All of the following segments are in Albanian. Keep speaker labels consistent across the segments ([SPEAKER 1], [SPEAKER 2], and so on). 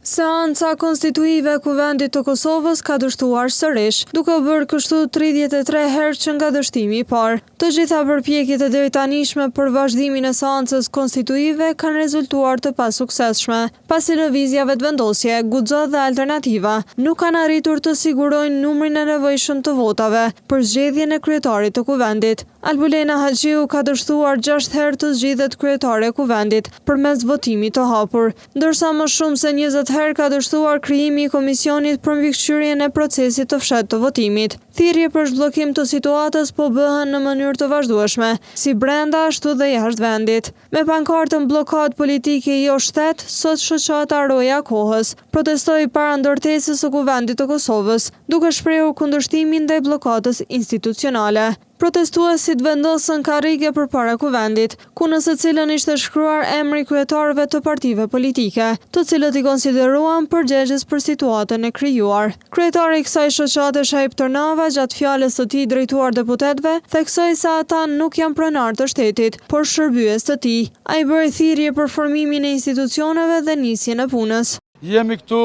[SPEAKER 1] Seanca konstituive e Kuvendit të Kosovës ka dështuar sërish, duke bërë kështu 33 herë që nga dështimi i parë. Të gjitha përpjekjet e deritanishme për vazhdimin e seancës konstituive kanë rezultuar të pasuksesshme. Pasi lëvizjave të vendosje, guxo dhe alternativa nuk kanë arritur të sigurojnë numrin e nevojshëm të votave për zgjedhjen e kryetarit të Kuvendit. Albulena Haxhiu ka dështuar 6 herë të zgjidhet kryetari e Kuvendit përmes votimit të hapur, ndërsa më shumë se 20 herë ka dështuar krijimi i komisionit për mbikëqyrjen e procesit të fshehtë të votimit. Thirrje për zhbllokim të situatës po bëhen në mënyrë të vazhdueshme, si brenda ashtu dhe jashtë vendit. Me pankartën Bllokad politike jo shtet, sot shoqata Roja Kohës protestoi para ndërtesës së Kuvendit të Kosovës, duke shprehur kundërshtimin ndaj bllokadës institucionale. Protestuesit vendosën karrige përpara Kuvendit, ku në secilën ishte shkruar emri kryetarëve të partive politike, të cilët i konsideruan përgjegjës për situatën e krijuar. Kryetari i kësaj shoqate Shaip Tërnava, gjatë fjalës së tij drejtuar deputetëve, theksoi se ata nuk janë pronar të shtetit, por shërbyes të tij. Ai bëri thirrje për formimin e institucioneve dhe nisjen e punës.
[SPEAKER 2] Jemi këtu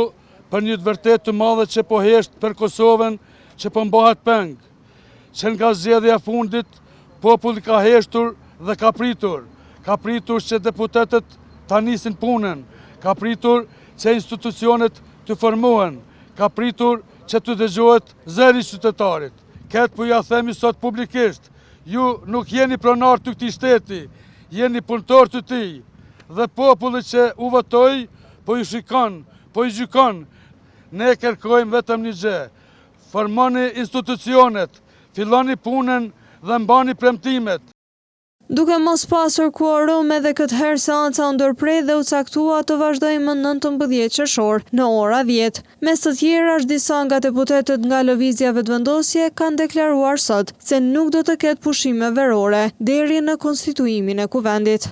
[SPEAKER 2] për një të vërtetë të madhe që po hesht për Kosovën, që po mbahet peng. Që nga zgjedhja fundit, populli ka heshtur dhe ka pritur. Ka pritur që deputetët ta nisin punën, ka pritur që institucionet të formohen, ka pritur që të dëgjohet zëri i qytetarit. Këtë po ja themi sot publikisht, ju nuk jeni pronar të këtij shteti, jeni punëtor të tij, dhe populli që u votoi po ju shikon, po ju gjykon. Ne kërkojmë vetëm një gjë: formoni institucionet, filloni punën dhe mbani premtimet.
[SPEAKER 1] Duke mos pasur kuorum edhe këtë herë seanca u ndërprej dhe u caktua të vazhdojë më 19 qershor në ora 10. Mes të tjerash, disa nga deputetët nga lëvizjave të vendosje kanë deklaruar sot se nuk do të ketë pushime verore deri në konstituimin e Kuvendit.